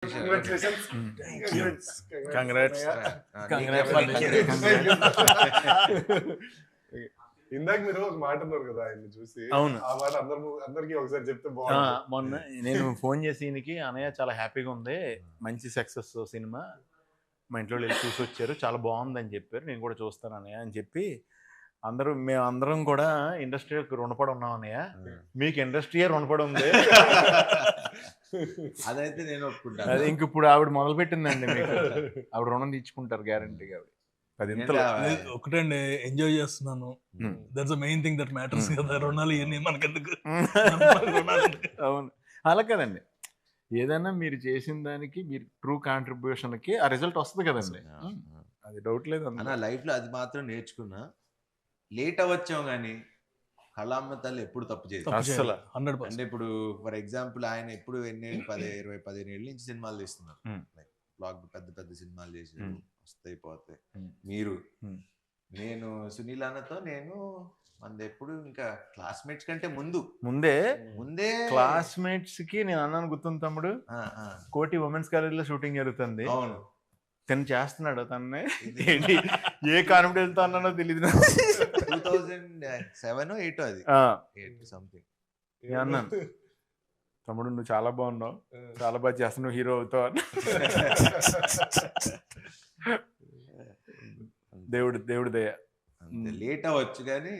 Congratulations. Congrats. ఇందాక మీరు ఒక మాట అన్నారు కదా ఆయన్ని చూసి. అవును. ఆ మాట అందరికి ఒకసారి చెప్తే బాగుంటుంది. మొన్న నేను ఫోన్ చేసి ఈయనకి అన్నయ్య చాలా హ్యాపీగా ఉంది, మంచి సక్సెస్ సినిమా, మా ఇంట్లో వెళ్ళి చూసి వచ్చారు, చాలా బాగుందని చెప్పారు, నేను కూడా చూస్తాను అన్నయ్య అని చెప్పి మేమందరం కూడా ఇండస్ట్రీకి రుణపడి ఉన్నాం అన్నయ్య, మీకు ఇండస్ట్రీయే రుణపడి ఉంది. అదైతే నేను ఒప్పుకుంటాను. అది ఇంక ఇప్పుడు ఆవిడ మొదలు పెట్టిందండి, మీకు ఆవిడ రుణం తీర్చుకుంటారు గ్యారంటీగా. ఒకటండి, ఎంజాయ్ చేస్తున్నాను, that's the main thing that matters కదా. రుణాలు ఇవన్నీ మనకెందుకు? అవును, అలా కదండి, ఏదైనా మీరు చేసిన దానికి మీరు ట్రూ కాంట్రిబ్యూషన్కి ఆ రిజల్ట్ వస్తుంది కదండి, అది డౌట్ లేదు అన్న. లైఫ్లో అది మాత్రం నేర్చుకున్నా, లేట్ అవ్వచ్చాం కానీ కళామ్మ తల్లి ఎప్పుడు తప్పు చేయదు అసలు. అంటే ఇప్పుడు ఫర్ ఎగ్జాంపుల్ ఆయన ఎప్పుడు 15 ఏళ్ళ నుంచి సినిమాలు తీస్తున్నారు, బ్లాక్ పెద్ద పెద్ద సినిమాలు చేసి వస్తాయి పోతాయి. మీరు నేను సునీల్ అన్నతో మనది ఎప్పుడు ఇంకా క్లాస్మేట్స్ కంటే ముందే క్లాస్మేట్స్ కి నేను అన్నాను, గుర్తుంది తమ్ముడు, కోటి ఉమెన్స్ కాలేజ్ లో షూటింగ్ జరుగుతుంది, అవును, తను చేస్తున్నాడు, తన్నే ఏంటి ఏ కాన్ఫిడెన్స్ తో అన్నానో తెలియదు, 2007 8 అది 8 సంథింగ్ అన్నాను, తమ్ముడు నువ్వు చాలా బాగున్నావు, చాలా బాగా చేస్తున్నావు, హీరో అవుతావు అని. దేవుడి దయ. లేట్ అవ్వచ్చు కానీ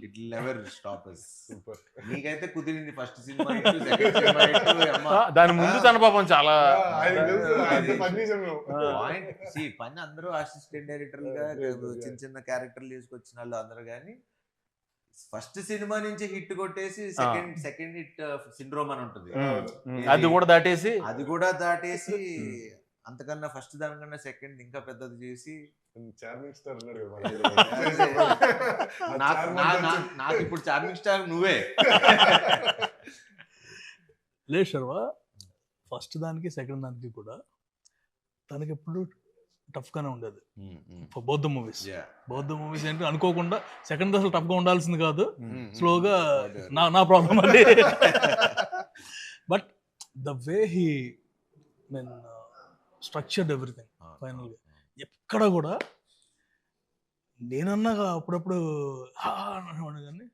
it will never stop us. నీకైతే కుదిరింది ఫస్ట్ సినిమా, దాని ముందు తన పాపం చాలా పని అందరూ అసిస్టెంట్ డైరెక్టర్లుగా చిన్న క్యారెక్టర్లు తీసుకొచ్చిన వాళ్ళు అందరూ, కానీ ఫస్ట్ సినిమా నుంచి హిట్ కొట్టేసి సెకండ్ హిట్ సిండ్రోమ్ అని ఉంటుంది, అది కూడా దాటేసి అంతకన్నా ఫస్ట్ దానికన్నా సెకండ్ ఇంకా పెద్దది చేసి నాకు ఇప్పుడు చార్మింగ్ స్టార్ నువ్వే. లేదు శర్వ, ఫస్ట్ దానికి సెకండ్ దానికి కూడా తనకి ఎప్పుడు టఫ్ గానే ఉండేది. బౌద్ధ మూవీస్ ఏంటి అనుకోకుండా సెకండ్ అసలు టఫ్ గా ఉండాల్సింది కాదు, స్లోగా నా ప్రాబ్లం అది. But the way he structured everything ఫైనల్గా, ఎక్కడ కూడా నేనన్నా అప్పుడప్పుడు కానీ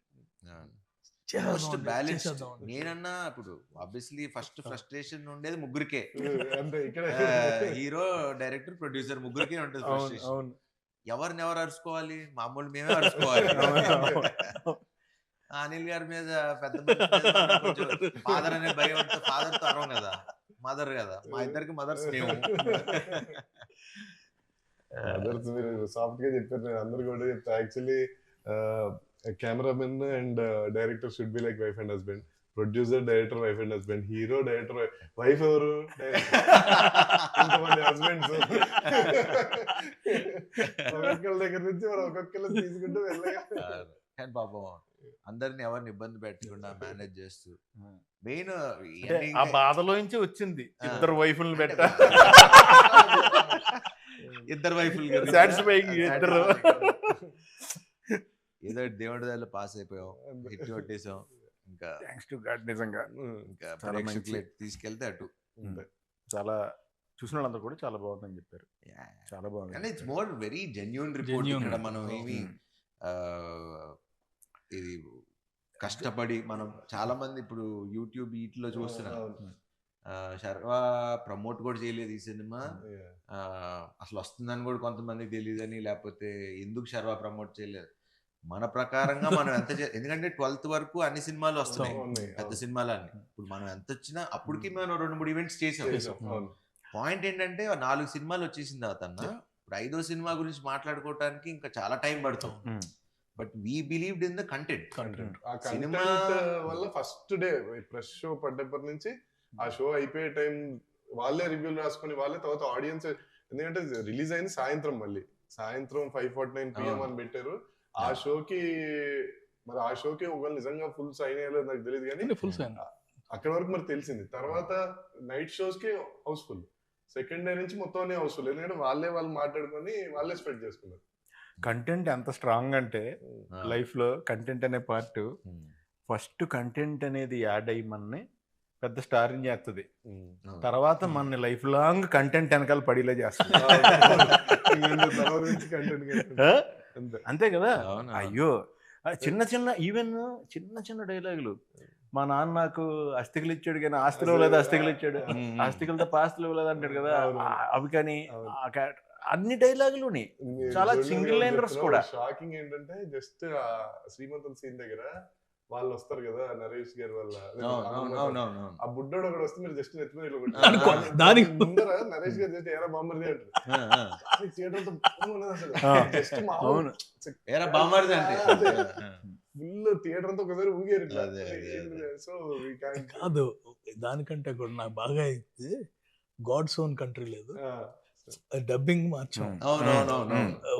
నేనన్నా ఇప్పుడు ఆబ్వియస్లీ ఫస్ట్ ఫ్రస్ట్రేషన్ ఉండేది ముగ్గురికే, హీరో డైరెక్టర్ ప్రొడ్యూసర్ ముగ్గురికే ఉంటుంది ఫ్రస్ట్రేషన్. ఎవరు అరుచుకోవాలి? మామూలు మేమే అరుచుకోవాలి. అనిల్ గారి మీద పెద్ద ఫాదర్ అనే భయం ఉంటే ఫాదర్ తో అరవం కదా, మదర్ కదా, మా ఇద్దరికి మదర్స్ మేము. మదర్స్ మీరు సాఫ్ట్ గా చెప్పారు, నేను అందరు కూడా చెప్తా. Actually cameraman and director should be like wife and husband, producer director wife and husband, hero director wife, ఎవరు ఇంతమంది హస్బెండ్స్, ఒక్కొక్కరి దగ్గర నుంచి మనం ఒక్కొక్కరు తీసుకుంటూ వెళ్ళగా. కానీ పాపం అందరిని ఎవరిని ఇబ్బంది పెట్టకుండా మేనేజ్ చేస్తూ, మెయిన్ ఆ బాధలో నుంచి వచ్చింది ఇద్దరు వైఫుల్ని పెట్ట, ఇద్దరు వైఫుల్ ఇద్దరు ఏదో దేవుడి దానిలో పాస్ అయిపోయాం, హిట్ కొట్టేసాం. ఇంకా థ్యాంక్స్ టు గాడ్, నిజంగా ఇంకా తీసుకెళ్తే అటు చాలా చూసిన వాళ్ళందరూ కూడా చాలా బాగుందని చెప్పారు, చాలా బాగుంది. And it's more very genuine report. ఇక్కడ మనం ఏమి ఇది కష్టపడి మనం చాలా మంది ఇప్పుడు యూట్యూబ్ వీటిలో చూస్తున్నాం, శర్వ ప్రమోట్ కూడా చేయలేదు ఈ సినిమా, అసలు వస్తుందని కూడా కొంతమందికి తెలియదని, లేకపోతే ఎందుకు శర్వ ప్రమోట్ చేయలేదు. మన ప్రకారంగా మనం ఎంత ఎందుకంటే 12th వరకు అన్ని సినిమాలు వస్తున్నాయి, పెద్ద సినిమాలన్నీ. ఇప్పుడు మనం ఎంత వచ్చినా అప్పటికి మనం 2-3 ఈవెంట్స్ చేసాం. పాయింట్ ఏంటంటే 4 సినిమాలు వచ్చేసిన తర్వాత ఇప్పుడు 5వ సినిమా గురించి మాట్లాడుకోవటానికి ఇంకా చాలా టైం పడుతుంది. But we believed in the content. Cinema వల్ల ఫస్ట్ డే ప్రెస్ షో పడ్డప్పటి నుంచి ఆ షో అయిపోయే టైం వాళ్ళే రివ్యూలు రాసుకుని వాళ్ళే తర్వాత ఆడియన్స్, ఎందుకంటే రిలీజ్ అయింది సాయంత్రం, మళ్ళీ సాయంత్రం 5:49 PM అని పెట్టారు. ఆ షోకి ఒకవేళ నిజంగా ఫుల్ సైన్ అయ్యాలో నాకు తెలియదు, కానీ ఫుల్ సైన్ అక్కడ వరకు మరి తెలిసింది. తర్వాత నైట్ షోస్ కి హౌస్ఫుల్, సెకండ్ డే నుంచి మొత్తం హౌస్ఫుల్, ఎందుకంటే వాళ్ళు మాట్లాడుకొని వాళ్ళే స్ప్రెడ్ చేసుకున్నారు. కంటెంట్ ఎంత స్ట్రాంగ్ అంటే లైఫ్ లో కంటెంట్ అనే పార్ట్, ఫస్ట్ కంటెంట్ అనేది యాడ్ అయ్యి మనని పెద్ద స్టార్ని చేస్తుంది, తర్వాత మన లైఫ్ లాంగ్ కంటెంట్ వెనకాల పడిలా చేస్తుంది. అంతే కదా. అయ్యో చిన్న చిన్న ఈవెన్ చిన్న చిన్న డైలాగులు, మా నాన్న నాకు అస్థికలు ఇచ్చాడు కానీ ఆస్తులు ఇవ్వలేదు, అస్థికలు ఇచ్చాడు, అస్థికలతో పాస్తులు ఇవ్వలేదు అంటాడు కదా, అవి కానీ అన్ని డైలాగులు చాలా సింగిల్ లైనర్స్ కూడా. షాకింగ్ ఏంటంటే జస్ట్ శ్రీమంతం సీన్ దగ్గర వాళ్ళు వస్తారు కదా నరేష్ గారి వల్ల, ఆ బుడ్డోడు ఒకటి వస్తే మీరు జస్ట్ నెత్తిమీద దానికి ముందర నరేష్ గారు జస్ట్ ఏరా బామ్మర్ది అంటారు. ఫుల్ థియేటర్ అంతా ఒకసారి ఊగారు. సో కాదు, దానికంటే కూడా నాకు బాగా అయితే గాడ్స్ ఓన్ కంట్రీ లేదు, డబ్బింగ్ మార్చాం,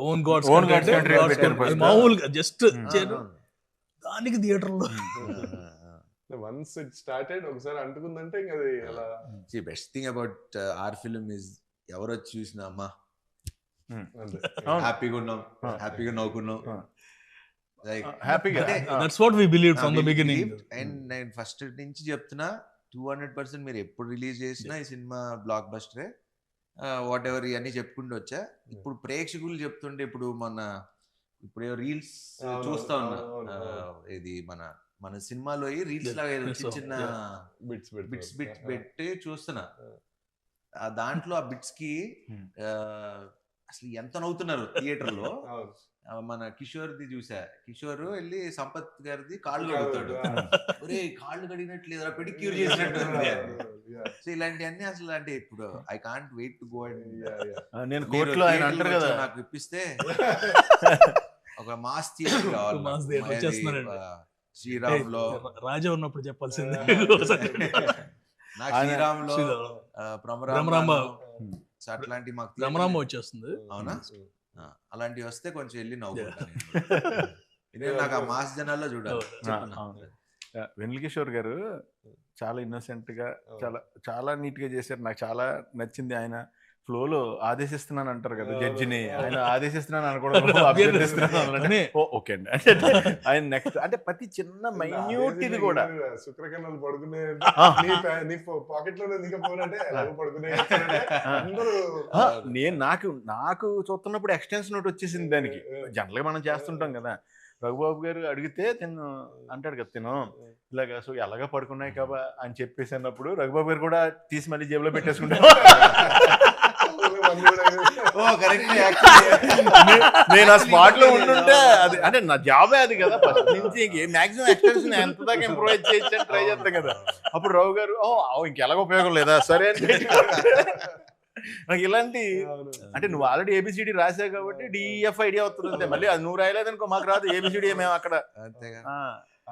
ఓన్ గాడ్స్ కంట్రీ మామూలుగా జస్ట్ దానికి థియేటర్లో వన్స్ ఇట్ స్టార్టెడ్ ఒకసారి అంటుకుందంటే ఇంకా అది అలా. Best thing about our film is ఎవరు వచ్చి చూసినా అమ్మా హ్యాపీగా ఉన్నాం, హ్యాపీగా నవ్వుకున్నాం, that's what we believe from the beginning. And నేను ఫస్ట్ నుంచి చెప్తున్నా 200% మీరు ఎప్పుడు రిలీజ్ చేసినా ఈ సినిమా బ్లాక్ బస్టరే, వాట్ ఎవర్ ఇవన్నీ చెప్పుకుంటూ వచ్చా. ఇప్పుడు ప్రేక్షకులు చెప్తుంటే ఇప్పుడు రీల్స్ చూస్తా ఉన్నా, ఇది మన సినిమాలో రీల్స్ లాగా చిన్న బిట్స్ పెట్టి చూస్తున్నా, దాంట్లో ఆ బిట్స్ కి అసలు ఎంత నవ్వుతున్నారు థియేటర్ లో. మన కిషోర్ది చూసా, కిషోర్ వెళ్ళి సంపత్ గారిది కాళ్ళు కడుగుతాడు, ఒరే కాళ్ళు కడిగినట్లేదా పెడిక్యూర్ చేసినట్టు. సో ఇలాంటివన్నీ అసలు అంటే ఇప్పుడు I can't wait to go and నేను కోర్టులో ఆయన అంటారు కదా నాకు ఇప్పిస్తే ఒక మాస్ థియేటర్ కావాలి. శ్రీరామ్ లో రాజా ఉన్నప్పుడు చెప్పాల్సిందే, నాకు శ్రీరామ్ లో భ్రమరాంబ అట్లాంటి మాకు భ్రమరాంబ వచ్చేస్తుంది. అవునా, అలాంటివి వస్తే కొంచెం వెళ్ళి నవ్వుకుంటాను. నాకు ఆ మాస్ జనాల్లో చూడాలి. వెన్నెల కిషోర్ గారు చాలా ఇన్నోసెంట్ గా చాలా చాలా నీట్ గా చేశారు. నాకు చాలా నచ్చింది. ఆయన ఫ్లోలో ఆదేశిస్తున్నాను అంటారు కదా జడ్జిని, ఆయన ఆదేశిస్తున్నాను అనుకోవడం అభ్యర్థిస్తున్నాను. ఓకే అండి, ఆయన నెక్స్ట్ అంటే ప్రతి చిన్న మైన్యూట్ ఇది కూడా శుక్రకణాలు పడుకునే పాకెట్ లో పడుకునే. నేను నాకు చూస్తున్నప్పుడు ఎక్స్టెన్షన్ నోట్ వచ్చేసింది దానికి. జనరల్ గా మనం చేస్తుంటాం కదా, రఘుబాబు గారు అడిగితే తిను అంటాడు కదా, తిను ఇలాగా సో ఎలాగా పడుకున్నాయి కాబా అని చెప్పేసి అన్నప్పుడు రఘుబాబు గారు కూడా తీసి మళ్ళీ జేబులో పెట్టేసుకుంటారు. నేను ఆ స్పాట్ లో ఉంటుంటే అది అంటే నా జాబే అది కదా, ఫస్ట్ నుంచి మాక్సిమం ఎక్స్టెన్షన్ ఎంత దాకా ఇంప్రూవైజ్ చేయొచ్చు ట్రై చేస్తాం కదా. అప్పుడు రావు గారు ఇంకెలాగ ఉపయోగం లేదా సరే అని నాకు ఇలాంటి అంటే నువ్వు ఆల్రెడీ ఏబిసిడి రాసావు కాబట్టి డిఎఫ్ ఐడియా అవుతుంది, మళ్ళీ అది నువ్వు రాయలేదనుకో మాకు రాదు ఏబిసిడి మేము అక్కడ.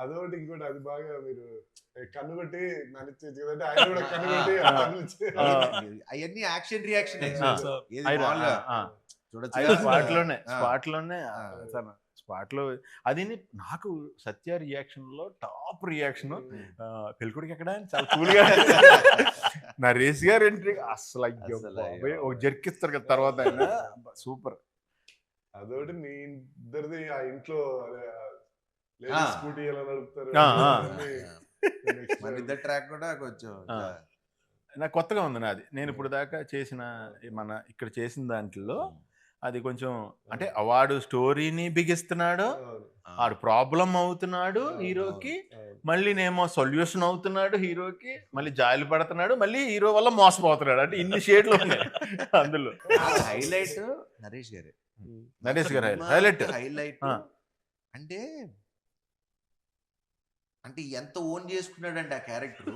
అదొకటి ఇంకోటి అది బాగా మీరు కన్ను కొట్టి నడిచేది ఆయన కూడా కన్ను కొట్టి అవన్నీ యాక్షన్ రియాక్షన్ స్పాట్ లో అది నాకు సత్య రియాక్షన్ లో టాప్ రియాక్షన్. పెళ్ళికొడికి ఎక్కడ చాలా కూల్ గా నరేష్ గారు ఎంట్రీ అసలు ఒక జర్కిస్తారు కదా తర్వాత ఆయన సూపర్. అదొకటి మీ ఇద్దరిది ఆ ఇంట్లో స్కూటీ ఎలా నడుపుతారు మన ఇద్దరు ట్రాక్ కూడా కొంచెం నాకు కొత్తగా ఉంది నాది. నేను ఇప్పుడు దాకా చేసిన మన ఇక్కడ చేసిన దాంట్లో అది కొంచెం అంటే వాడు స్టోరీని బిగిస్తున్నాడు, వాడు ప్రాబ్లం అవుతున్నాడు హీరోకి, మళ్ళీ నేమో సొల్యూషన్ అవుతున్నాడు హీరోకి, మళ్ళీ జాయిలు పడుతున్నాడు, మళ్ళీ హీరో వల్ల మోసపోతున్నాడు. అంటే ఇన్ని షేడ్లు ఉన్నాయి అందులో. హైలైట్ నరేష్ గారు హైలైట్ అంటే అంటే ఎంత ఓన్ చేసుకున్నాడంటే ఆ క్యారెక్టర్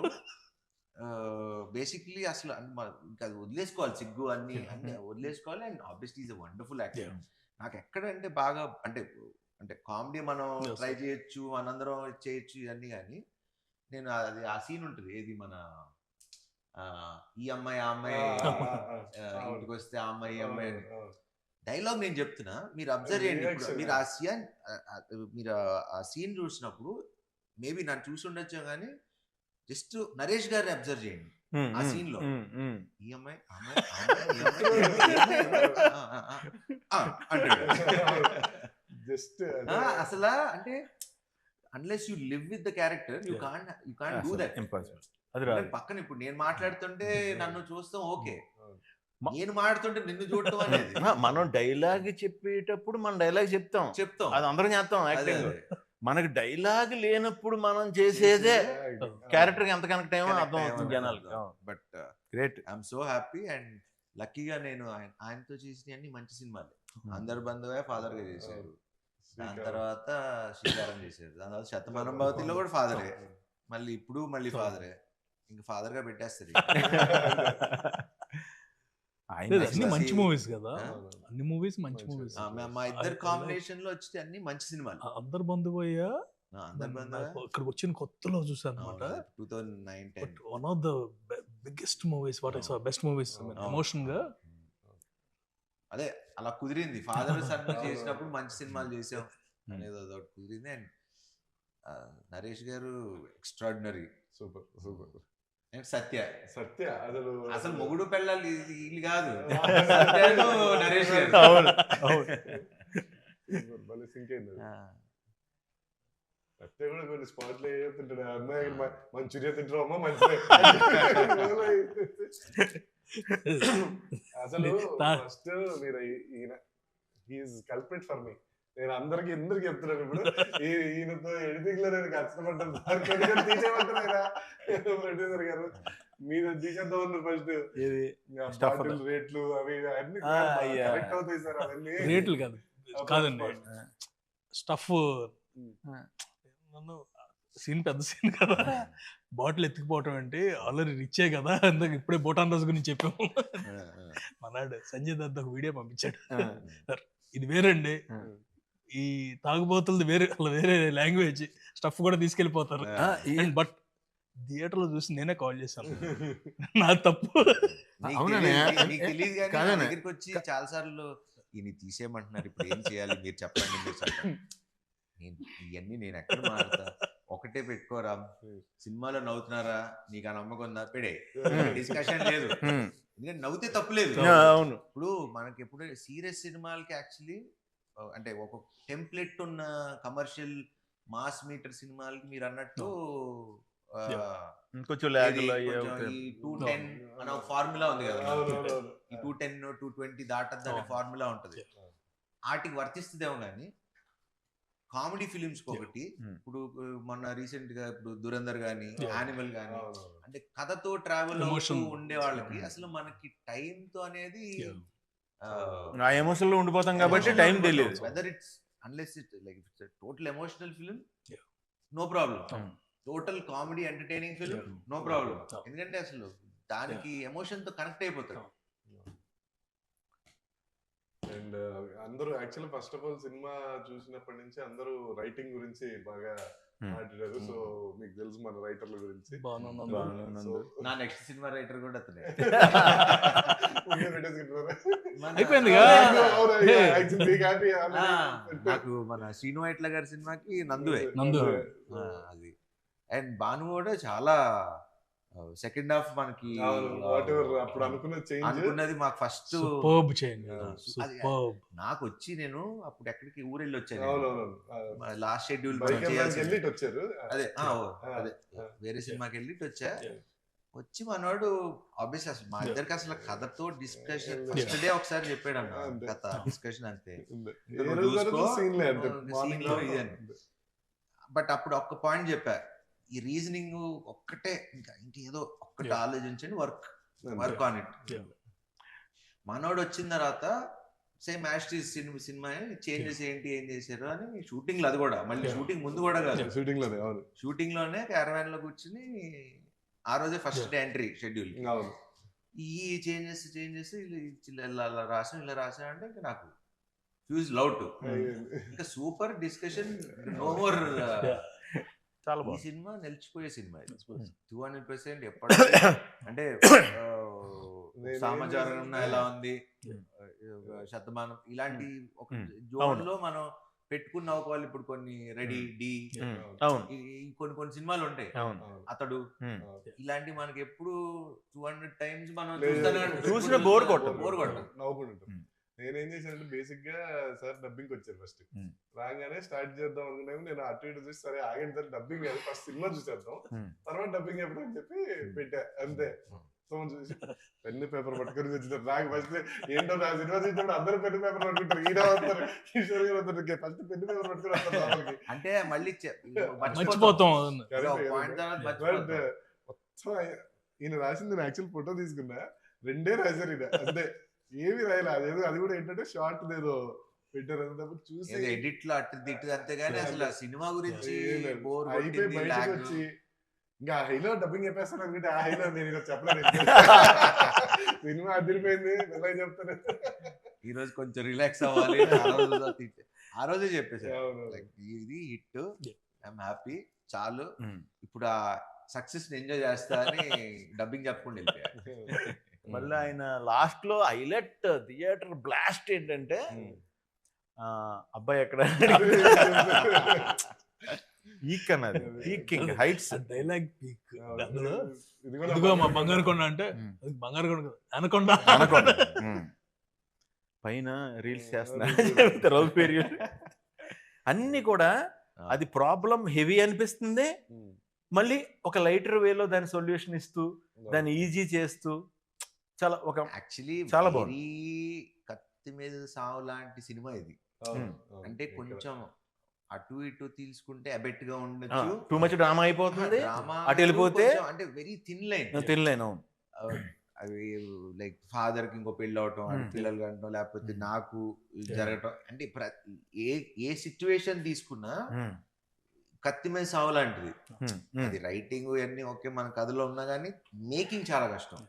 బేసిక్లీ అసలు ఇంకా వదిలేసుకోవాలి, సిగ్గు అన్ని వదిలేసుకోవాలి. And obviously is a wonderful actor. నాకు ఎక్కడంటే బాగా అంటే అంటే కామెడీ మనం ట్రై చేయొచ్చు, మనందరం చేయొచ్చు ఇవన్నీ, కానీ నేను అది ఆ సీన్ ఉంటుంది ఏది మన ఈ అమ్మాయి ఆ అమ్మాయి ఇంటికి వస్తే ఆ అమ్మాయి ఈ అమ్మాయి డైలాగ్ నేను చెప్తున్నా, మీరు అబ్జర్వ్ చేయండి. మీరు ఆ సీన్ చూసినప్పుడు మేబీ నన్ను చూసి ఉండొచ్చు కానీ జస్ట్ నరేష్ గారిని అబ్జర్వ్ చేయండి ఆ సీన్ లో. ఈ అమ్మాయి అసలు అంటే unless you live with the character you can't do that. అది రాదు. పక్కన ఇప్పుడు నేను మాట్లాడుతుంటే నన్ను చూస్తాం ఓకే, మ- నేను మాట్లాడుతుంటే నిన్ను చూడటం అనేది మనం డైలాగ్ చెప్పేటప్పుడు మనం డైలాగ్ చెప్తాం, చెప్తాం. అది అందరం చేస్తాం అదే, యాక్టింగ్. అదే. మనకి డైలాగ్ లేనప్పుడు మనం చేసేదే క్యారెక్టర్ ఎంత కనెక్ట్ అయ్యో అర్థం అవుతుంది జనాలకి. But great. I'm so happy and లక్కీగా నేను ఆయనతో చేసిన అన్ని మంచి సినిమాలు. అందరు బంధువే ఫాదర్ గా చేశారు, దాని తర్వాత శ్రీకారం చేశారు, దాని తర్వాత శతమానం భవతిలో కూడా ఫాదరే, మళ్ళీ ఇప్పుడు మళ్ళీ ఫాదరే, ఇంకా ఫాదర్ గా పెట్టేస్తారు. అన్ని మంచి మూవీస్ కదా, అన్ని మూవీస్ మంచి మూవీస్. మా ఇద్దరు కాంబినేషన్ లో వచ్చి అన్ని మంచి సినిమాలు. అందరు బంధువయ్యా అందరు బంధువే ఇక్కడికి వచ్చిన కొత్తలో చూసాను అనమాట. 2009-10 one of the biggest movies what I saw, best movies emotion గా. అదే అలా కుదిరింది. ఫాదర్ సన్ చేసినప్పుడు మంచి సినిమాలు చేసాం అనేది అదొకటి కుదిరింది. అండ్ నరేష్ గారు ఎక్స్ట్రాడినరీ, సూపర్ సూపర్. అండ్ సత్య అసలు మొగుడు పెళ్ళాలి వీళ్ళు కాదు, సత్యను నరేష్ గారు. సత్య కూడా కొన్ని స్పాట్లు తింటాడు, అమ్మాయి మంచూరియా తింటారు అమ్మ మంచిగా. అసలు ఫస్ట్ మీరు ఈయన హీఈస్ కల్ప్రిట్ ఫర్ మీ. నేను అందరికి ఎందుకు చెప్తున్నాను ఇప్పుడు, ఈయనతో ఎడిటింగ్ లో నేను కష్టపడ్డాను, ప్రొడ్యూసర్ గారు మీరు తీసేద్దాం ఉన్నారు ఫస్ట్ రేట్లు అవి అన్ని కరెక్ట్ అవుతాయి సార్, అవన్నీ రేట్లు కాదు కాదండి, స్టఫ్. నన్ను సీన్ పెద్ద సీన్ కదా, బాటిల్ ఎత్తుకుపోవటం అంటే ఆల్రెడీ రిచ్చే కదా, అందుకు ఇప్పుడే బోటాన్ రోజు గురించి చెప్పాము. మనాడు సంజయ్ దత్ ఒక వీడియో పంపించాడు, సార్ ఇది వేరండి, ఈ తాగుబోతులది వేరే, వేరే లాంగ్వేజ్, స్టఫ్ కూడా తీసుకెళ్ళిపోతారు. బట్ థియేటర్ లో చూసి నేనే కాల్ చేశాను, నా తప్పు. దగ్గరికి వచ్చి చాలా సార్లు ఈయన తీసేయమంటున్నారు, ఇప్పుడు ఏం చేయాలి మీరు చెప్పండి, మీరు చెప్పండి. ఇవన్నీ నేను ఎక్కడ మారుతా, ఒకటే పెట్టుకోరా, సినిమాలో నవ్వుతున్నారా, నీకు ఆ నమ్మకం ఉందా, పెడే, డిస్కషన్ లేదు, ఎందుకంటే నవ్వుతే తప్పులేదు. ఇప్పుడు మనకి ఎప్పుడు సీరియస్ సినిమాలకి యాక్చువల్లీ అంటే ఒక టెంప్లెట్ ఉన్న కమర్షియల్ మాస్ మీటర్ సినిమాలకి మీరు అన్నట్టు కొంచెం 210 అనే ఫార్ములా ఉంది కదా, ఈ 210 220 దాటద్దు అనే ఫార్ములా ఉంటది, వాటికి వర్తిస్తుందేమో కానీ కామెడీ ఫిలిమ్స్ ఒకటి. ఇప్పుడు మొన్న రీసెంట్ గా ఇప్పుడు దురందర్ గానీ, యానిమల్ గానీ, అంటే కథతో ట్రావెల్ అవుతూ ఉండే వాళ్ళకి అసలు మనకి టైం తో అనేది ఎమోషన్ లో ఉండిపోతాం కాబట్టి టైం తెలియదు. Whether it's unless it like it's total emotional film, no problem. Total comedy entertaining film, no problem. ఎందుకంటే అసలు దానికి ఎమోషన్ తో కనెక్ట్ అయిపోతారు. అండ్ అందరూ యాక్చువల్లీ ఫస్ట్ ఆఫ్ ఆల్ సినిమా చూసినప్పటి నుంచి అందరూ రైటింగ్ గురించి బాగా మాట్లాడారు. సో మీకు తెలుసు మన రైటర్ల గురించి. నా నెక్స్ట్ సినిమా రైటర్ కూడా అతనే. నాకు మన శ్రీను వైట్ల గారి సినిమాకి నందువే అది. అండ్ భాను కూడా చాలా సెకండ్ హాఫ్ మనకి అప్పుడు అనుకున్నది మాకు ఫస్ట్ నాకు వచ్చి, నేను అప్పుడు ఎక్కడికి ఊరెళ్ళి వచ్చాను, లాస్ట్ షెడ్యూల్ అదే అదే వేరే సినిమాకి వెళ్ళి వచ్చా. వచ్చి మనవాడు ఆబ్వియస్లీ అసలు మా ఇద్దరికి అసలు కథతో డిస్కషన్ ఫస్ట్ డే ఒకసారి చెప్పాడు అన్న, కథ డిస్కషన్ అంతే. బట్ అప్పుడు ఒక్క పాయింట్ చెప్పా, ఈ రీజనింగ్ ఒక్కటే, ఇంకా ఇంకేదో ఒక్కటి ఆలోచించండి, వర్క్ ఆన్ ఇట్. మనోడు వచ్చిన తర్వాత సేమ్ యాస్టీస్ సినిమా చేంజెస్ ఏంటి, ఏం చేశారు అని షూటింగ్ లో, అది కూడా మళ్ళీ షూటింగ్ ముందు కూడా కాదు, షూటింగ్ లోనే క్యారవాన్ లో కూర్చుని ఆ రోజే ఫస్ట్ డే ఎంట్రీ షెడ్యూల్, ఈ చేంజెస్ ఇలా రాసాం ఇలా రాసా అంటే ఇంకా నాకు ఫ్యూజ్ లౌట్, ఇంకా సూపర్ డిస్కషన్, నో మోర్. ఈ సినిమా నిలిచిపోయే సినిమా 200%. ఎప్పటికీ అంటే సామాజారం ఎలా ఉంది, శతమానం ఇలాంటి ఒక జోన్ లో మనం పెట్టుకుని నవ్వుకోవాలి. ఇప్పుడు కొన్ని రెడీ డి కొన్ని సినిమాలు ఉంటాయి, అతడు ఇలాంటి మనకి ఎప్పుడు 200 times మనం చూసిన బోర్ కొట్టదు. నేనేం చేశానంటే బేసిక్ గా సార్ డబ్బింగ్ వచ్చారు ఫస్ట్. Hmm. రాగానే స్టార్ట్ చేద్దాం అనుకున్నాము. నేను అటు ఇటు చూసి సరే ఆగండి సార్ డబ్బింగ్ కాదు ఫస్ట్ సినిమా చూసేద్దాం, తర్వాత డబ్బింగ్ ఎప్పుడు అని చెప్పి పెట్టా అంతే. సో చూసి పెన్ను పేపర్ పట్టుకొని వచ్చినారు. నాకు ఫస్ట్ ఏంటో నా సినిమా చూసినప్పుడు అందరూ పెన్ను పేపర్ పట్టుకుంటారు, ఈయన వస్తారు కిషోర్ గారు వస్తారు, ఫస్ట్ పెన్ను పేపర్ పట్టుకుని వస్తారు లోపలికి. అంటే మళ్ళీ మర్చిపోతాం. బట్ మొత్తం ఈయన రాసింది నేను యాక్చువల్ ఫోటో తీసుకున్నా, 2 రాశారు ఈయన అంతే, ఏమి రాయలే. అదేదో అది కూడా ఏంటంటే షార్ట్ ఏదో పెట్టారు అంతప్పుడు చూసి ఎడిట్ లో అటు ఇటు అంతేగాని అసలు ఆ సినిమా గురించి బోర్ అయిపోయి బయటకు వచ్చి ఇంకా హైలో డబ్బింగ్ చెప్పేస్తాను అనుకుంటే ఆ హైలో నేను ఇలా చెప్పలేదు. సినిమా అదిరిపోయింది ఎలా చెప్తాను. ఈ రోజు కొంచెం రిలాక్స్ అవ్వాలి, ఆ రోజే చెప్పేసారు ఇది హిట్, ఐఎమ్ హ్యాపీ, చాలు ఇప్పుడు ఆ సక్సెస్ ఎంజాయ్ చేస్తా అని డబ్బింగ్ చెప్పకుండా వెళ్ళిపోయారు. మళ్ళీ ఆయన లాస్ట్ లో హైలైట్ థియేటర్ బ్లాస్ట్ ఏంటంటే అబ్బాయి ఎక్కడ పీక్ అన్నది, పీకింగ్ హైట్స్ డైలాగ్ పీక్. ఇది కూడా ఇదిగో మా బంగారు కొండ అంటే అది బంగారు కొండ అనకొండ అనకొండ పైన రీల్స్ చేస్తున్నా రోజు పేరు అన్ని కూడా అది ప్రాబ్లం హెవీ అనిపిస్తుంది, మళ్ళీ ఒక లైటర్ వేలో దాని సొల్యూషన్ ఇస్తూ దాన్ని ఈజీ చేస్తూ చాలా ఒక యాక్చువల్లీ చాలా బాగుంది. కత్తి మీద సావు లాంటి సినిమా ఇది. అంటే కొంచెం అటు ఇటు తీసుకుంటే అబెట్ గా ఉండొచ్చు, టూ మచ్ డ్రామా అయిపోతుంది, అటు వెళ్ళిపోతే అంటే వెరీ థిన్ లైన్. అవి లైక్ ఫాదర్ కి ఇంకో పెళ్ళి అవటం, పిల్లలు కంటం, లేకపోతే నాకు జరగటం, అంటే ఏ సిచ్యువేషన్ తీసుకున్నా కత్తి మీద సావు లాంటిది. అది రైటింగ్ ఇవన్నీ ఓకే మన కథలో ఉన్నా కానీ మేకింగ్ చాలా కష్టం.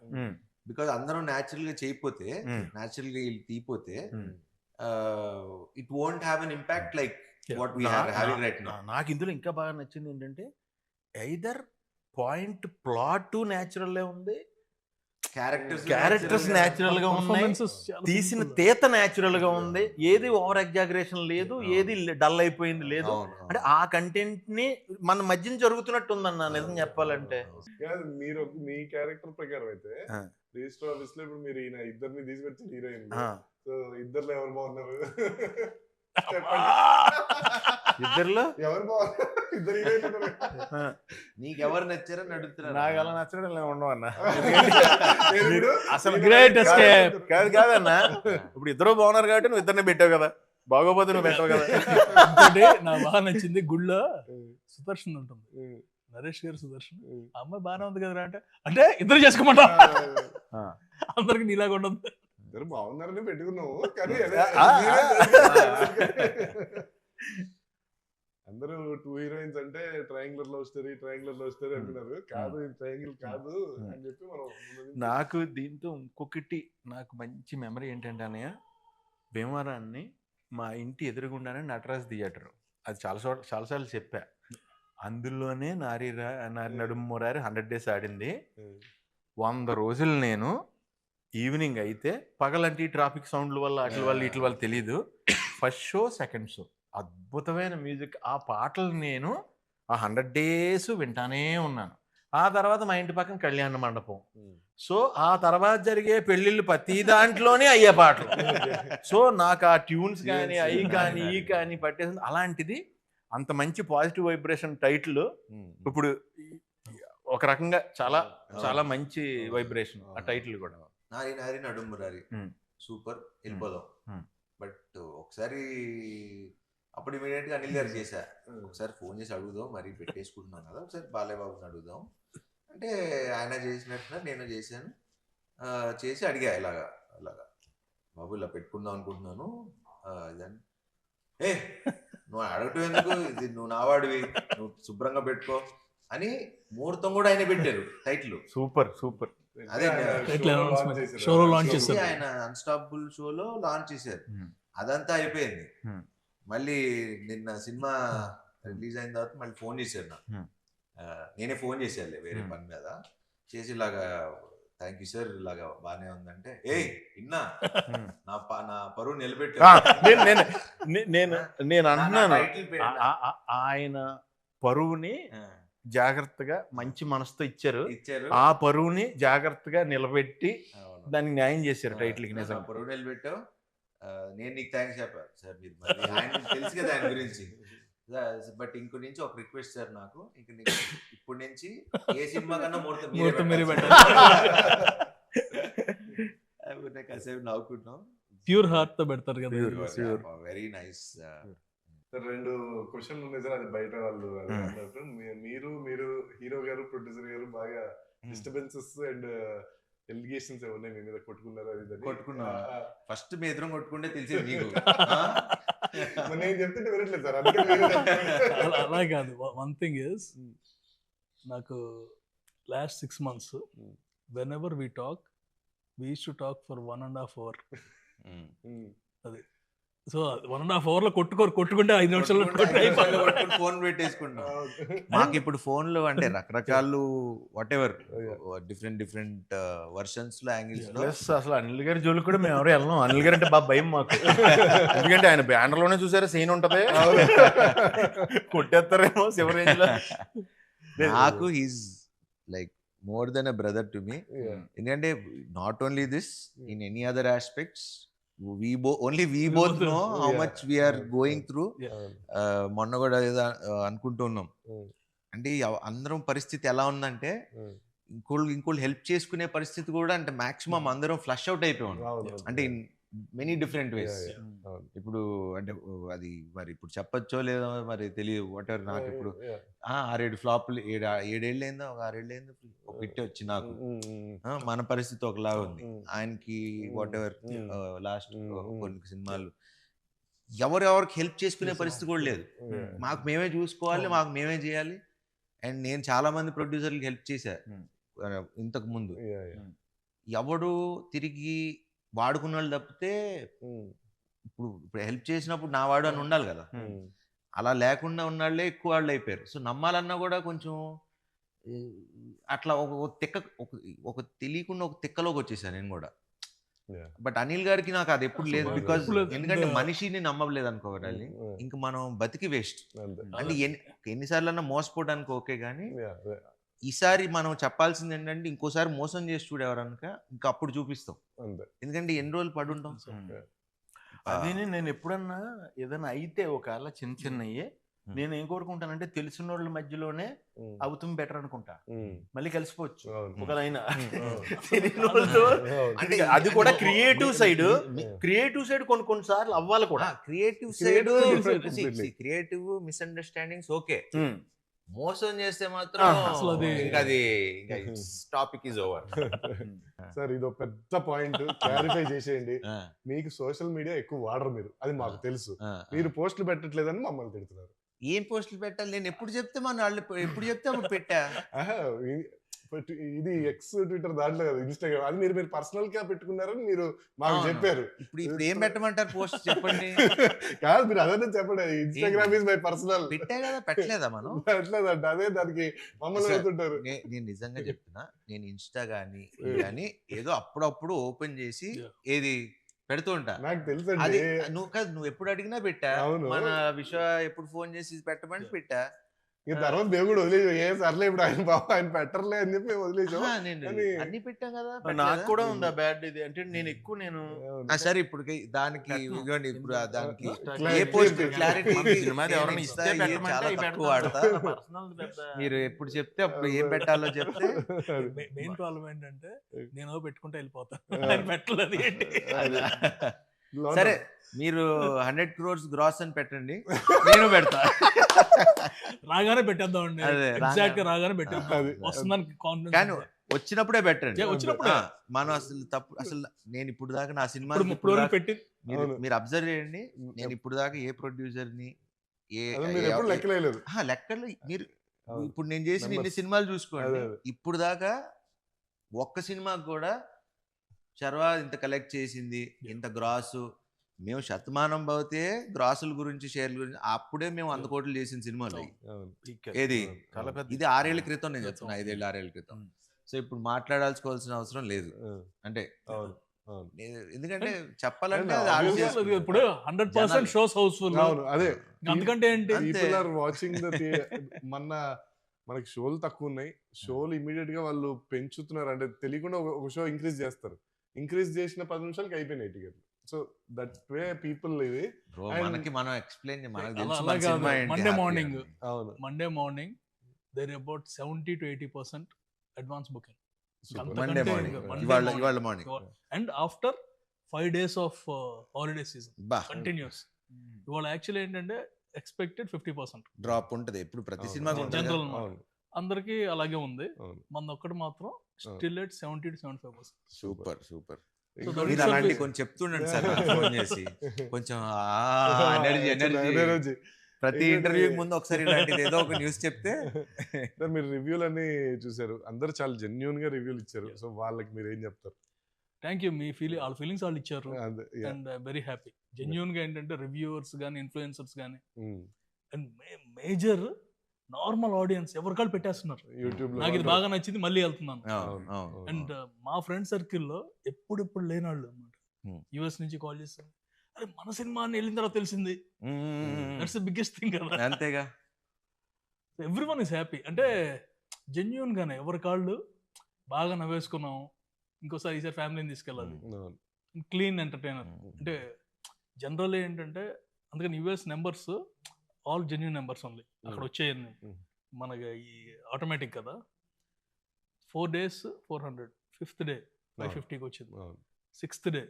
బికాజ్ అందరం న్యాచురల్ గా చేయకపోతే, న్యాచురల్ గా తీయపోతే it won't have an impact like what we are having right now. నాకు ఇందులో ఇంకా బాగా నచ్చింది ఏంటంటే ఐదర్ పాయింట్ ప్లాట్ న్యాచురల్ ఉంది, క్యారెక్టర్స్ న్యాచురల్ గా ఉన్నాయి, తీసిన తీత న్యాచురల్ గా ఉంది, ఏది ఓవర్ ఎగ్జాగరేషన్ లేదు, ఏది డల్ అయిపోయింది లేదు. అంటే ఆ కంటెంట్ ని మన మధ్యన జరుగుతున్నట్టు ఉందన్న నిజం చెప్పాలంటే. మీరు మీ క్యారెక్టర్ ప్రకారం అయితే రిజిస్టర్ ఆఫీస్ లో ఇప్పుడు మీరు ఈయన ఇద్దరిని తీసుకొచ్చి హీరోయిన్, సో ఇద్దరులో ఎవరు బాగున్నారు ఇద్దరులో ఎవరు బాగున్నారు? ఇద్దరు హీరోయిన్ నీకు ఎవరు నచ్చారని అడుగుతున్నారు. నాకు అలా నచ్చడం ఉండవు అన్న, అసలు గ్రేట్ ఎస్కేప్. కాదన్న, ఇప్పుడు ఇద్దరు బాగున్నారు కాబట్టి నువ్వు ఇద్దరిని పెట్టావు కదా, బాగోపోతే నువ్వు పెట్టావు కదా. నాకు బాగా నచ్చింది గుళ్ళో సుదర్శన్ ఉంటుంది, నరేష్ గారు సుదర్శన్, అమ్మాయి బాగానే ఉంది కదా అంటే అంటే ఇద్దరు చేసుకోమంటా, అందరికి నీలాగా ఉండదు. ఇద్దరు బాగున్నారని పెట్టుకున్నావు కానీ అందరూ 2 హీరోయిన్స్ అంటే ట్రయాంగులర్ లవ్ స్టోరీ అంటున్నారు. కాదు ట్రయాంగిల్ కాదు అని చెప్పి మనం. నాకు దీంతో ఇంకొకటి నాకు మంచి మెమరీ ఏంటంటే అన్నయ్య, భీమవరాన్ని మా ఇంటి ఎదురుగుండానే నటరాజ్ థియేటర్, అది చాలాసార్లు చెప్పా, అందులోనే నారి నడుమురారి 100 days ఆడింది. 100 రోజులు నేను ఈవినింగ్ అయితే, పగలంటే ట్రాఫిక్ సౌండ్ల వల్ల వీటి వల్ల తెలీదు, ఫస్ట్ షో సెకండ్ షో అద్భుతమైన మ్యూజిక్, ఆ పాటలు నేను ఆ 100 days వింటానే ఉన్నాను. ఆ తర్వాత మా ఇంటి పక్కన కళ్యాణ మండపం, సో ఆ తర్వాత జరిగే పెళ్ళిళ్ళు ప్రతి దాంట్లోనే అయ్యే పాటలు. సో నాకు ఆ ట్యూన్స్ కానీ అవి కానీ ఈ కానీ పట్టేసింది. అలాంటిది అంత మంచి పాజిటివ్ వైబ్రేషన్ టైటిల్ ఇప్పుడు ఒక రకంగా చాలా చాలా మంచి వైబ్రేషన్ ఆ టైటిల్ కూడా. నారి నారి నడుమురారి సూపర్, వెళ్ళిపోదాం. బట్ ఒకసారి అప్పుడు ఇమీడియట్ గా అనిల్ గారు చేశా, ఒకసారి ఫోన్ చేసి అడుగుదాం, మరి పెట్టేసుకుంటున్నాం కదా, ఒకసారి బాలయ్య బాబుని అడుగుదాం అంటే ఆయన చేసినట్టుగా నేను చేశాను. చేసి అడిగా ఇలాగా బాబు ఇలా పెట్టుకుందాం అనుకుంటున్నాను, ఇదని నువ్వు అడగటం ఎందుకు, ఇది నువ్వు నావాడివి, నువ్వు శుభ్రంగా పెట్టుకో అని ముహూర్తం కూడా ఆయన పెట్టారు టైటిల్. సూపర్. అదే షోలో లాంచ్ చేశారు, ఆయన అన్స్టాపబుల్ షోలో లాంచ్ చేశారు. అదంతా అయిపోయింది. మళ్ళీ నిన్న సినిమా రిలీజ్ అయిన తర్వాత మళ్ళీ ఫోన్ చేశారు నాకు, నేనే ఫోన్ చేశాను వేరే పని మీద చేసి, ఇలాగా థ్యాంక్ యూ సార్, ఇలాగా బాగానే ఉందంటే, ఇన్నా నా పరువు నిలబెట్టాను. నేను అంటున్నాను, ఆయన పరువుని జాగ్రత్తగా మంచి మనసుతో ఇచ్చారు, ఆ పరువుని జాగ్రత్తగా నిలబెట్టి దానికి న్యాయం చేశారు టైటిల్ కి. నిజంగా పరువు నిలబెట్టావు, నేను నీకు థ్యాంక్స్ చెప్పాను సార్, మీరు మరి ఆయన తెలుసు కదా ఆయన గురించి. బట్ ఇంకో నుంచి ఒక రిక్వెస్ట్ సార్, నాకు ఇప్పుడు నుంచి ఏ సినిమా కన్నా ముహూర్తం మీరే కాసేపు నవ్వుకుంటున్నాం. ప్యూర్ హార్ట్ తో పెడతారు కదా. Very nice. రెండు క్వశ్చన్లు ఉన్నాయి సార్, అది బయట వాళ్ళు అన్నట్టు. మీరు హీరో గారు ప్రొడ్యూసర్ గారు బాగా డిస్టర్బెన్సెస్ అండ్ ఎలిగేషన్స్ ఏమన్నా మీ మీద కొట్టుకున్నారా? కొట్టుకున్నా ఫస్ట్ మీ ఎదురు కొట్టుకుంటే తెలిసేది నీకు. నేను చెప్తుంటే వినట్లేదు సార్. అలా కాదు. వన్ థింగ్ ఇస్, నాకు last 6 months when ever we talk, we use to talk for 1.5 hour. అది సో 1.5 hour లో కొట్టుకుంటే 5 నిమిషాల్లో ఫోన్ పెట్టేసుకుంటాం. మాకు ఇప్పుడు ఫోన్లు అంటే రకరకాలు వాట్ ఎవర్ డిఫరెంట్ వర్షన్స్ లో యాంగిల్స్ లో. అసలు అనిల్ గారి జోలికి కూడా మేము ఎవరు వెళ్ళాం. అనిల్ గారు అంటే బాగా భయం మాకు. ఎందుకంటే ఆయన బ్యానర్ లోనే చూసారా సీన్ ఉంటది, కొట్టేస్తారేమో శివ రేంజ్ లో. నాకు he's like more than a brother to me. ఎందుకంటే not only this, in any other aspects we both know how much we are going through. మొన్న కూడా ఏదో అనుకుంటున్నాం, అంటే అందరం పరిస్థితి ఎలా ఉందంటే ఇంకోళ్ళు హెల్ప్ చేసుకునే పరిస్థితి కూడా, అంటే మాక్సిమం అందరం ఫ్లష్ అవుట్ అయిపోయాం. అంటే ఇన్ మెనీ డిఫరెంట్ వేస్. ఇప్పుడు అంటే అది మరి ఇప్పుడు చెప్పచ్చో లేదో మరి తెలియదు, వాట్ ఎవర్. నాకు ఇప్పుడు 6-7 ఫ్లాప్లు, 7 ఏళ్ళైందో, ఒక 6 ఏళ్ళైందో ఒక హిట్ వచ్చి నాకు. మన పరిస్థితి ఒకలాగా ఉంది, ఆయనకి వాట్ ఎవర్ లాస్ట్ కొన్ని సినిమాలు ఎవరెవరికి హెల్ప్ చేసుకునే పరిస్థితి కూడా లేదు. మాకు మేమే చూసుకోవాలి, మాకు మేమే చేయాలి. అండ్ నేను చాలా మంది ప్రొడ్యూసర్లకి హెల్ప్ చేశా ఇంతకు ముందు. ఎవడు తిరిగి వాడుకున్న వాళ్ళు తప్పితే ఇప్పుడు హెల్ప్ చేసినప్పుడు నా వాడు అని ఉండాలి కదా. అలా లేకుండా ఉన్నాళ్లే ఎక్కువ వాళ్ళు అయిపోయారు. సో నమ్మాలన్నా కూడా కొంచెం అట్లా ఒక తెలియకుండా ఒక తిక్కలోకి వచ్చేసాను నేను కూడా. బట్ అనిల్ గారికి నాకు అది ఎప్పుడు లేదు. బికాజ్ ఎందుకంటే మనిషిని నమ్మలేదు అనుకోవాలి, ఇంక మనం బతికి వేస్ట్. అంటే ఎన్నిసార్లు అన్నా మోసపోవడానికి ఓకే, కానీ ఈసారి మనం చెప్పాల్సింది ఏంటంటే ఇంకోసారి మోసం చేసి చూడేవారనుక ఇంకా అప్పుడు చూపిస్తాం. ఎందుకంటే ఎన్ని రోజులు పడుంటాం. అది నేను ఎప్పుడన్నా ఏదైనా అయితే ఒకవేళ చిన్నయ్యే నేను ఏం కోరుకుంటానంటే తెలిసిన వాళ్ళ మధ్యలోనే అవుతుంది బెటర్ అనుకుంటా. మళ్ళీ కలిసిపోవచ్చు ఒకవేళ అయినా తెలియని వాళ్ళతో. అంటే అది కూడా క్రియేటివ్ సైడ్ కొన్నిసార్లు అవ్వాలి కూడా. క్రియేటివ్ మిస్అండర్స్టాండింగ్స్ ఓకే, మోసం చేస్తే మాత్రం అది టాపిక్ ఈజ్ ఓవర్. సార్ ఇదో పెద్ద పాయింట్ క్లారిఫై చేసేయండి. మీకు సోషల్ మీడియా ఎక్కువ వాడరు మీరు, అది మాకు తెలుసు. మీరు పోస్టులు పెట్టట్లేదని మమ్మల్ని తిడుతున్నారు. ఏం పోస్టులు పెట్టాలి? నేను ఎప్పుడు చెప్తే మన వాళ్ళు ఎప్పుడు చెప్తే అప్పుడు పెట్టా. ఇది ఎక్స్ ట్విట్టర్ దాంట్లో కదా, ఇన్స్టాగ్రామ్, అది మీరు పర్సనల్ గా పెట్టుకున్నారని మీరు మాకు చెప్పారు. ఇప్పుడు ఏం పెట్టమంటారు పోస్ట్ చెప్పండి? కాదు మీరు అదే చెప్పండి, ఇన్స్టాగ్రామ్ ఇస్ మై పర్సనల్. పెట్టా కదా, పెట్టలేదా మనం? పెట్టలేదంట, అదే దానికి మమ్మల్ని పెడుతుంటారు. నేను నిజంగా చెప్తున్నా, నేను ఇన్స్టా కానీ ఏదో అప్పుడప్పుడు ఓపెన్ చేసి ఏది పెడుతూ ఉంటా. నాకు తెలుసు. అది నువ్వు ఎప్పుడు అడిగినా పెట్టా. మన విషయ ఎప్పుడు ఫోన్ చేసి పెట్టమని పెట్టా. తర్వాత దేవుడు వదిలేదు, ఏ సర్లే ఇప్పుడు ఆయన బాబు ఆయన పెట్టర్లే అని చెప్పి వదిలేసాం. అన్ని పెట్టాం కదా. నాకు కూడా ఉందా బ్యాడ్ ఇది అంటే నేను ఎక్కువ నేను సరే ఇప్పుడు దానికి ఇప్పుడు దానికి ఏ పోస్ట్ క్లారిటీ వాడతా. మీరు ఎప్పుడు చెప్తే అప్పుడు ఏం పెట్టాలో చెప్తే. మెయిన్ ప్రాబ్లం ఏంటంటే నేను పెట్టుకుంటే వెళ్ళిపోతాను, పెట్టలేదు ఏంటి. సరే మీరు 100 crores గ్రాస్ అని పెట్టండి, నేను పెడతా. రాగానే పెట్టేద్దామండి, ఎగ్జాక్ట్ గా రాగానే పెట్టేద్దాం. వస్తుందని కాన్ఫిడెన్స్, కానీ వచ్చినప్పుడే పెట్టండి. మనం అసలు తప్పు, అసలు నేను ఇప్పుడు దాకా నా సినిమా పెట్టి మీరు అబ్జర్వ్ చేయండి, నేను ఇప్పుడు దాకా ఏ ప్రొడ్యూసర్ ని లెక్కలు మీరు ఇప్పుడు నేను చేసిన ఇన్ని సినిమాలు చూసుకోండి, ఇప్పుడు దాకా ఒక్క సినిమాకి కూడా శర్వా ఇంత కలెక్ట్ చేసింది, ఇంత గ్రాసు, మేము శతమానం భవతే గ్రాసుల గురించి షేర్ల గురించి అప్పుడే మేము 100 కోట్లు చేసిన సినిమాలు ఏది. ఇది 6 ఏళ్ల క్రితం నేను చెప్తున్నా, 5 ఏళ్ళు 6 ఏళ్ల క్రితం. సో ఇప్పుడు మాట్లాడాల్సుకోవాల్సిన అవసరం లేదు. అంటే ఎందుకంటే చెప్పాలంటే ఇప్పుడు 100% షోస్ హౌస్ఫుల్. అదే అందుకంటే ఏంటి, మనకి షోలు తక్కువ ఉన్నాయి, షోలు ఇమీడియట్ గా వాళ్ళు పెంచుతున్నారు. అంటే తెలియకుండా ఒక షో ఇంక్రీజ్ చేస్తారు, ఇంక్రీజ్ చేసిన 10 నిమిషాలకి అయిపోయినాయి టికెట్లు. సో దట్ వే పీపుల్ ఇది. బ్రో And- మనకి మనం ఎక్స్ప్లెయిన్ మనకు అలా తెలుసు అలా మన కాదు. సినిమా ఏంటి, Monday happy morning. అని. అవును Monday morning there about 70 to 80% advance booking. Super. అంతకంటే మండే ఇంకా మార్నింగ్ Monday ఇవాళ morning. ఇవాళ morning and after 5 days of holiday season బా కంటిన్యూస్. ఇవాళ యాక్చువల్లీ ఏంటంటే ఎక్స్పెక్టెడ్ 50%. డ్రాప్ ఉంటది ఎప్పుడు ప్రతి అవును. సినిమాకి ఉంటుంది General కదా. మాట. అవును అందరికీ అలాగే ఉంది. అవును మన ఒక్కటి మాత్రం still at 70 to 75%. Super super So ఇంకో- that మీరు itself అలాంటి is- కొంచెం చెప్తుండండి సార్ నాకు ఫోన్ చేసి కొంచెం ఎనర్జీ ఎనర్జీ ప్రతి ఏంటంటే- ఇంటర్వ్యూకి ముందు ఒకసారి ఇలాంటిది ఏదో ఒక న్యూస్ చెప్తే మీరు రివ్యూలు అన్ని చూసారు, అందరు చాలా జెన్యున్ గా రివ్యూలు ఇచ్చారు. సో వాళ్ళకి మీరు ఏం చెప్తారు? Thank you. మీ వాళ్ళ ఫీలింగ్స్ వాళ్ళు ఇచ్చారు. అదే, yeah. And very happy. Genuine గా ఏంటంటే రివ్యూవర్స్ కానీ ఇన్ఫ్లుయెన్సర్స్ కానీ Mm. And major normal audience ఎవరికాళ్ళు పెట్టేస్తున్నారు. యూట్యూబ్ లో నాకు ఇది బాగా నచ్చింది, మళ్ళీ వెళ్తున్నాను. అవును, అవును. అండ్ మా ఫ్రెండ్ సర్కిల్లో ఎప్పుడెప్పుడు లేనాళ్ళు అనమాట. Hmm. యుఎస్ నుంచి కాల్ చేస్తారు, అరే మన సినిమా అని వెళ్ళిన తర్వాత తెలిసింది. దట్స్ ద బిగ్గెస్ట్ థింగ్ కదా. అంతేగా ఎవ్రీ వన్ ఇస్ హ్యాపీ. అంటే జెన్యున్ గానే ఎవరి కాళ్ళు బాగా నవ్వేసుకున్నాం, ఇంకోసారి ఈసారి ఫ్యామిలీని తీసుకెళ్ళాలి. అవును. Clean entertainer. అంటే జనరల్ ఏంటంటే అందుకని US numbers all genuine numbers only అక్కడ వచ్చేయండి. మనకి ఈ ఆటోమేటిక్ కదా. 4 days 400, 5th day 550కి వచ్చింది, అవును. 6th day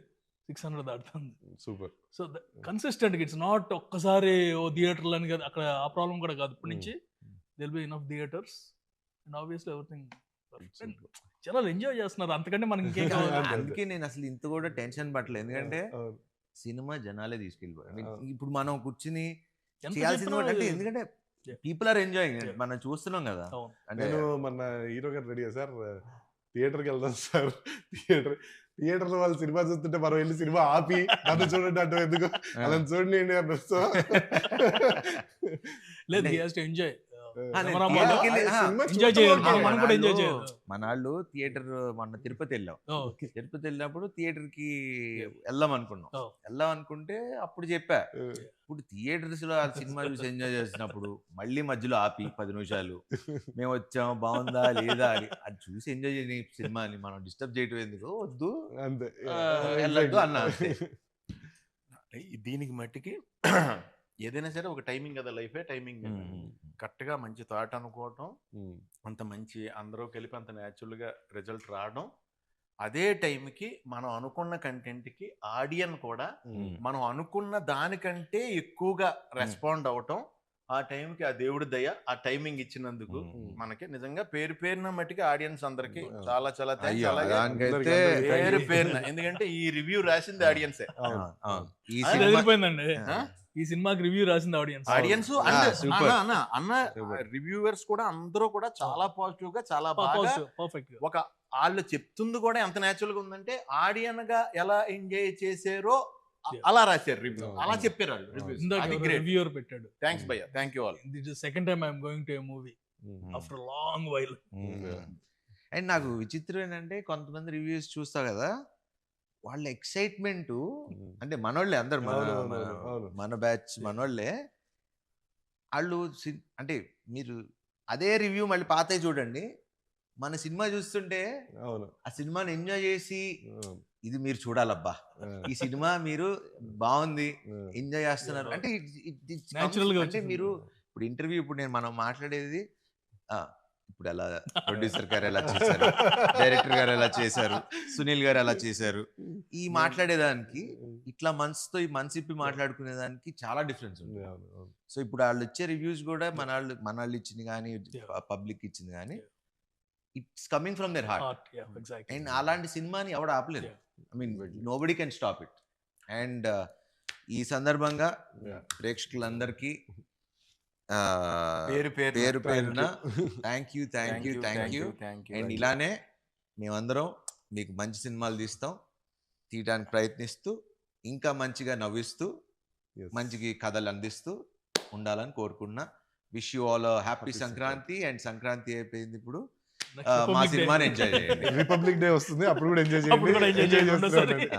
600 దాటుతుంది. Super. So consistent it's not ఒక్కసారి ఓ థియేటర్లు అని కదా, అక్కడ ఆ ప్రాబ్లం కూడా కాదు. ఇప్పటి నుంచి దిల్ be enough theatres and obviously everything. జనాలు ఎంజాయ్ చేస్తున్నారు, అంతకంటే మనకి ఇంకేం కావాలి. అంతే. అందుకే నేను అసలు ఇంత కూడా టెన్షన్ పట్టలేదు, ఎందుకంటే అవును. సినిమా జనాలే తీసుకెళ్ళిపోయారు. అవును. ఇప్పుడు మనం కూర్చుని ఎంత చేయాల్సింది చెప్పినా అంటే ఎందుకంటే Yeah. People are enjoying, Yeah. మనం చూస్తున్నాం కదా. అవును. అంటే నేను మన హీరో గారు రెడీ సార్, థియేటర్కి వెళ్దాం సార్. థియేటర్ లో వాళ్ళు సినిమా చూస్తుంటే మనం వెళ్ళి సినిమా ఆపి నన్ను చూడండి అంటే ఎందుకు అలా చూడండి అన్నారు. సో లేదు, he has to enjoy. నేను మన theatre కి వెళ్ళి- సినిమా ఎంజాయ్ చూడటం చేయాలి, వరకే. మనం కూడా ఎంజాయ్ మనాళ్ళు- చేయాలి. మనాళ్ళు థియేటర్ మొన్న తిరుపతి వెళ్ళాం. ఓకే. తిరుపతి వెళ్ళినప్పుడు థియేటర్ కి వెళ్దాం అనుకున్నాం. Oh. వెళ్దాం అనుకుంటే అప్పుడు చెప్పా, ఇప్పుడు థియేటర్స్ లో ఆ సినిమా చూసి ఎంజాయ్ చేసినప్పుడు మళ్ళీ మధ్యలో ఆపి 10 నిమిషాలు మేము వచ్చాం బాగుందా లేదా అని అది చూసి ఎంజాయ్ చేయని సినిమాని మనం డిస్టర్బ్ చేయటం ఎందుకు, వద్దు అంతే. వెళ్ళొద్దు అన్నా అంతే. దీనికి మట్టికి ఏదైనా సరే ఒక టైమింగ్ కదా, లైఫే టైమింగ్. కరెక్ట్గా మంచి థాట్ అనుకోవటం, అంత మంచి అందరూ కలిపి అంత న్యాచురల్గా రిజల్ట్ రావడం, అదే టైంకి మనం అనుకున్న కంటెంట్కి ఆడియన్ కూడా మనం అనుకున్న దానికంటే ఎక్కువగా రెస్పాండ్ అవటం, ఆ టైంకి ఆ దేవుడి దయ ఆ టైమింగ్ ఇచ్చినందుకు మనకి నిజంగా పేరు పేరున మట్టికి ఆడియన్స్ అందరికి చాలా చాలా thanks. అయ్యో, అలాగే దానికైతే పేరు పేరున, ఎందుకంటే ఈ రివ్యూ రాసింది ఆడియన్సే. అవును. ఈ అది సినిమా ఎదిరిపోయిందండి. ఈ సినిమాకి రివ్యూ రాసింది ఆడియన్స్. Audience super. అన్న రివ్యూవర్స్ కూడా అందరూ కూడా చాలా పాజిటివ్ గా చాలా బాగా పర్ఫెక్ట్. ఒక వాళ్ళు చెప్తుంది కూడా ఎంత న్యాచురల్ గా ఉందంటే ఆడియన్ గా ఎలా ఎంజాయ్ చేశారో అలా రాశారు రివ్యూ, అలా చెప్పారు వాళ్ళు రివ్యూస్. అది గ్రేట్. రివ్యూవర్ పెట్టాడు. థ్యాంక్స్ భయ్య, thank you all. This is second time I'm going to A movie after long while. And నాకు విచిత్రం ఏంటంటే కొంతమంది రివ్యూస్ చూస్తా కదా, వాళ్ళ ఎక్సైట్మెంట్ అంటే మనోళ్ళే అందరు మన బ్యాచ్ మనోళ్ళే. వాళ్ళు అంటే మీరు అదే రివ్యూ మళ్ళీ పాతవి చూడండి, మన సినిమా చూస్తుంటే ఆ సినిమాని ఎంజాయ్ చేసి ఇది మీరు చూడాలబ్బా, ఈ సినిమా మీరు బాగుంది ఎంజాయ్ చేస్తున్నారు అంటే Natural గా అంటే మీరు ఇప్పుడు ఇంటర్వ్యూ ఇప్పుడు మనం మాట్లాడేది ఇప్పుడు ఎలా ప్రొడ్యూసర్ గారు ఎలా చేశారు, డైరెక్టర్ గారు ఎలా చేశారు, సునీల్ గారు ఎలా చేశారు, ఈ మాట్లాడేదానికి ఇట్లా మనసుతో ఈ మనసు ఇప్పి మాట్లాడుకునేదానికి చాలా డిఫరెన్స్ ఉంది. సో ఇప్పుడు వాళ్ళు ఇచ్చే రివ్యూస్ కూడా మన వాళ్ళు ఇచ్చింది కానీ పబ్లిక్ ఇచ్చింది కానీ it's coming from their heart. And అలాంటి సినిమాని ఎవడు ఆపలేదు. I mean nobody can stop it. And ఈ సందర్భంగా ప్రేక్షకులందరికీ పేరు పేరున థ్యాంక్ యూ. అండ్ ఇలానే మేమందరం మీకు మంచి సినిమాలు తీయడానికి ప్రయత్నిస్తూ ఇంకా మంచిగా నవ్విస్తూ మంచిగా కథలు అందిస్తూ ఉండాలని కోరుకున్నా. Wish you all happy Sankranti. And Sankranti అయిపోయింది, ఇప్పుడు మా సినిమాని ఎంజాయ్ చేయండి. రిపబ్లిక్ డే వస్తుంది, అప్పుడు కూడా ఎంజాయ్ అప్పుడు కూడా enjoy చేయండి. చేయండి.